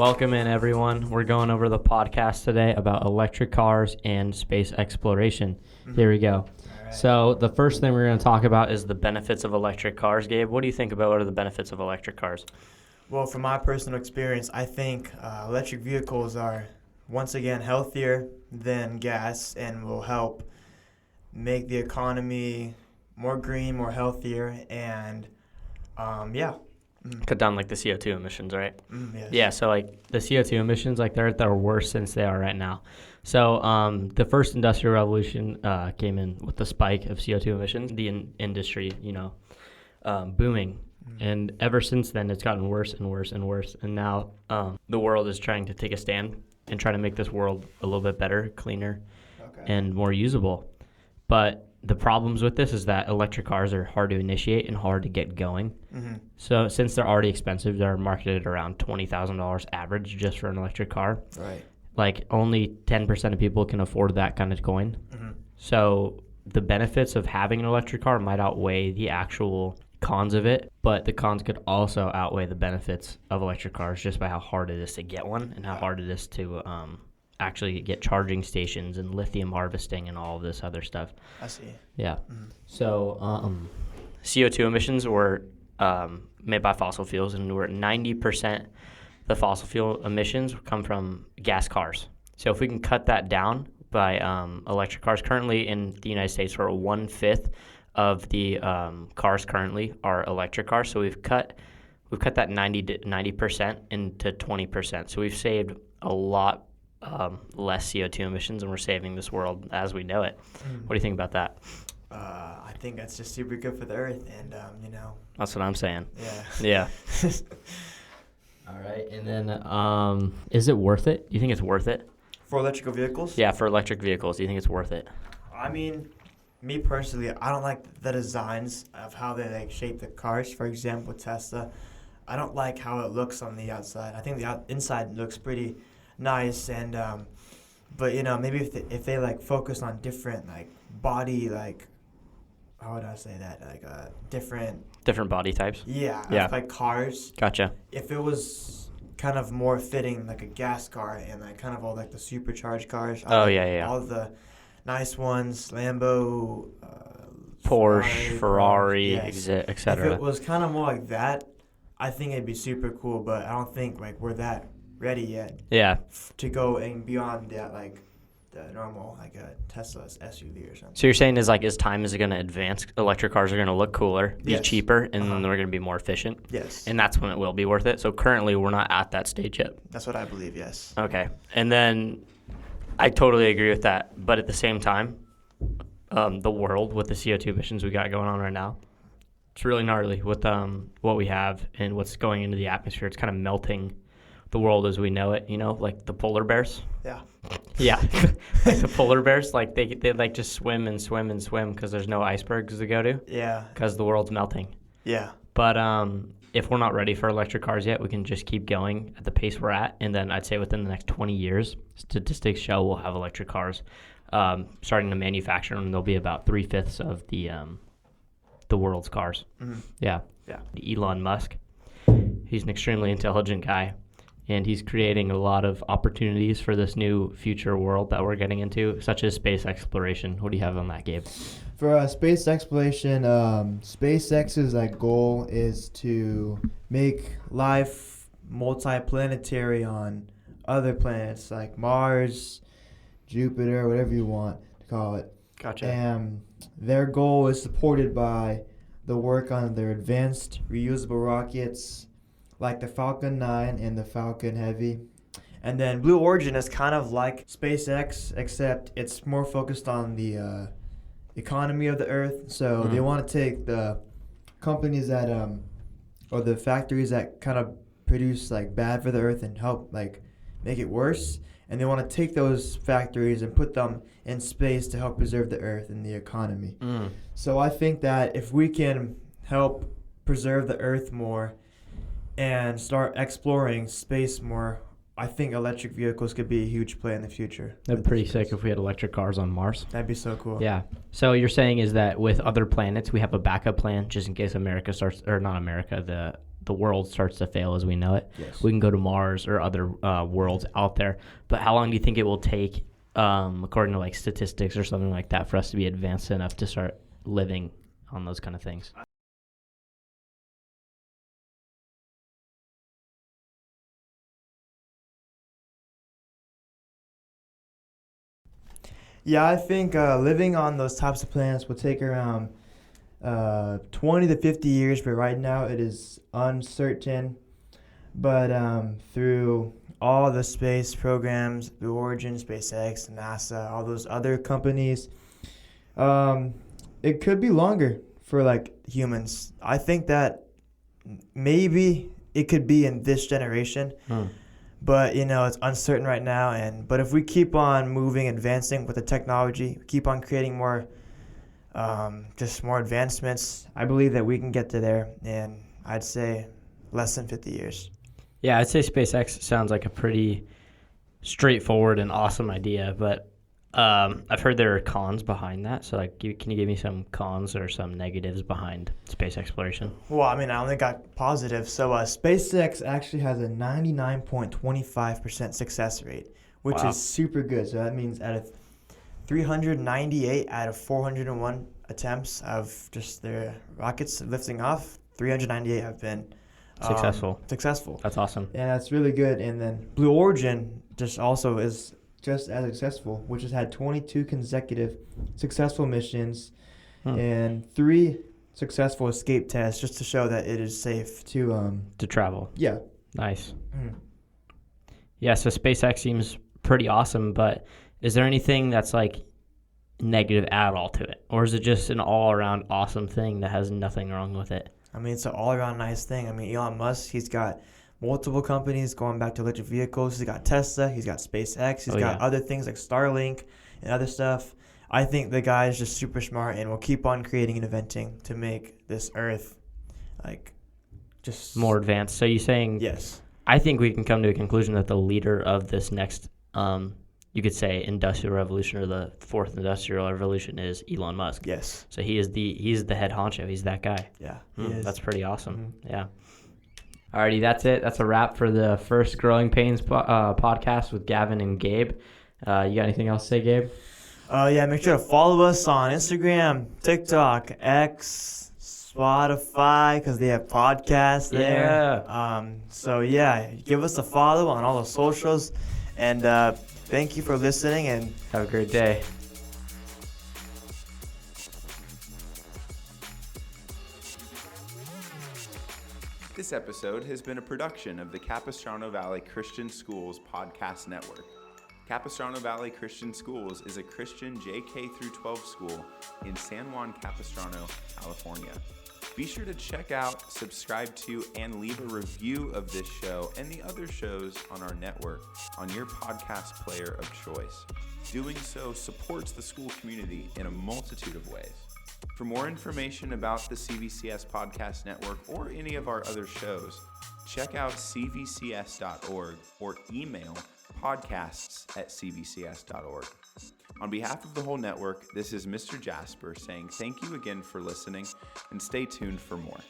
Welcome in, everyone. We're going over the podcast today about electric cars and space exploration. Here we go. Right. So the first thing we're going to talk about is the benefits of electric cars. Gabe, what do you think about what are the benefits of electric cars? Well, from my personal experience, I think electric vehicles are, once again, healthier than gas and will help make the economy more green, more healthier, and Cut down like the CO2 emissions, right? Yes. Yeah, so like the CO2 emissions, like they're at their worst since they are right now. So the first industrial revolution came in with the spike of CO2 emissions, the industry, booming. And ever since then, it's gotten worse and worse and worse. And now the world is trying to take a stand and try to make this world a little bit better, cleaner, and more usable. But the problems with this is that electric cars are hard to initiate and hard to get going. Mm-hmm. So since they're already expensive, they're marketed around $20,000 average just for an electric car. Right. Like only 10% of people can afford that kind of coin. Mm-hmm. So the benefits of having an electric car might outweigh the actual cons of it, but the cons could also outweigh the benefits of electric cars just by how hard it is to get one and how hard it is to actually get charging stations and lithium harvesting and all of this other stuff. I see. Yeah. Mm-hmm. So CO2 emissions were made by fossil fuels, and we're at 90% the fossil fuel emissions come from gas cars. So if we can cut that down by electric cars, currently in the United States, we're 1/5 of the cars currently are electric cars. So we've cut that 90% into 20%. So we've saved a lot less CO2 emissions, and we're saving this world as we know it. What do you think about that? I think that's just super good for the earth, and That's what I'm saying. Yeah. Yeah. All right, and then is it worth it? Do you think it's worth it? For electrical vehicles? Yeah, for electric vehicles, do you think it's worth it? I mean, me personally, I don't like the designs of how they shape the cars. For example, Tesla, I don't like how it looks on the outside. I think the inside looks pretty nice, and but maybe if they focus on different body, how would I say that, Different body types. Yeah. Cars. Gotcha. If it was kind of more fitting like a gas car and kind of all the supercharged cars. Yeah. All the nice ones, Lambo, Porsche, Ferrari, yes. etc. If it was kind of more like that, I think it'd be super cool. But I don't think we're that ready yet. Yeah. To go and beyond that, the normal a Tesla's SUV or something. So you're saying as time is going to advance, electric cars are going to look cooler, be Yes. cheaper, and then they're going to be more efficient. Yes. And that's when it will be worth it. So currently we're not at that stage yet. That's what I believe. Yes. Okay. And then I totally agree with that. But at the same time, the world with the CO2 emissions we got going on right now, it's really gnarly with what we have and what's going into the atmosphere. It's kind of melting the world as we know it, like the polar bears. Yeah. Yeah. Like the polar bears, they just swim and swim and swim because there's no icebergs to go to. Yeah. Because the world's melting. Yeah. But if we're not ready for electric cars yet, we can just keep going at the pace we're at. And then I'd say within the next 20 years, statistics show we'll have electric cars starting to manufacture, and they'll be about 3/5 of the world's cars. Mm-hmm. Yeah. Yeah. Elon Musk, he's an extremely intelligent guy, and he's creating a lot of opportunities for this new future world that we're getting into, such as space exploration. What do you have on that, Gabe? For space exploration, SpaceX's goal is to Make life multiplanetary on other planets like Mars, Jupiter, whatever you want to call it. Gotcha. And their goal is supported by the work on their advanced reusable rockets like the Falcon 9 and the Falcon Heavy. And then Blue Origin is kind of like SpaceX, except it's more focused on the economy of the Earth. So they want to take the companies that, or the factories that kind of produce bad for the Earth and help make it worse. And they want to take those factories and put them in space to help preserve the Earth and the economy. So I think that if we can help preserve the Earth more and start exploring space more, I think electric vehicles could be a huge play in the future. That'd be pretty sick if we had electric cars on Mars. That'd be so cool. Yeah. So you're saying is that with other planets, we have a backup plan just in case America starts, or not America, the the world starts to fail as we know it, Yes. we can go to Mars or other worlds out there. But how long do you think it will take, according to like statistics or something like that, for us to be advanced enough to start living on those kind of things? Yeah, I think living on those types of planets will take around 20 to 50 years, but right now it is uncertain. But through all the space programs, Blue Origin, SpaceX, NASA, all those other companies, it could be longer for like humans. I think that maybe it could be in this generation. But it's uncertain right now. But if we keep on moving, advancing with the technology, keep on creating more, just more advancements, I believe that we can get to there. And I'd say less than 50 years. Yeah, I'd say SpaceX sounds like a pretty straightforward and awesome idea, but I've heard there are cons behind that. So, like, can you give me some cons or some negatives behind space exploration? Well, I mean, I only got positive. So SpaceX actually has a 99.25% success rate, which Wow. is super good. So that means out of 398 out of 401 attempts of just their rockets lifting off, 398 have been Successful. That's awesome. Yeah, that's really good. And then Blue Origin just also is just as successful, which has had 22 consecutive successful missions and 3 successful escape tests, just to show that it is safe to travel. Yeah. Nice. Yeah, so SpaceX seems pretty awesome, but is there anything that's like negative at all to it? Or is it just an all-around awesome thing that has nothing wrong with it? I mean, it's an all-around nice thing. I mean, Elon Musk, he's got multiple companies going back to electric vehicles. He's got Tesla. He's got SpaceX. He's got other things like Starlink and other stuff. I think the guy is just super smart and will keep on creating and inventing to make this Earth, like, just more advanced. So you're saying, yes. I think we can come to a conclusion that the leader of this next, you could say, industrial revolution or the fourth industrial revolution is Elon Musk. Yes. So he's the head honcho. He's that guy. Yeah. He is. That's pretty awesome. Mm-hmm. Yeah. Alrighty, that's it. That's a wrap for the first Growing Pains podcast with Gavin and Gabe. You got anything else to say, Gabe? Yeah, make sure to follow us on Instagram, TikTok, X, Spotify, because they have podcasts there. So yeah, give us a follow on all the socials, and thank you for listening, and have a great day. This episode has been a production of the Capistrano Valley Christian Schools Podcast Network. Capistrano Valley Christian Schools is a Christian JK through 12 school in San Juan Capistrano, California. Be sure to check out, subscribe to, and leave a review of this show and the other shows on our network on your podcast player of choice. Doing so supports the school community in a multitude of ways. For more information about the CVCS Podcast Network or any of our other shows, check out cvcs.org or email podcasts@cvcs.org. On behalf of the whole network, this is Mr. Jasper saying thank you again for listening and stay tuned for more.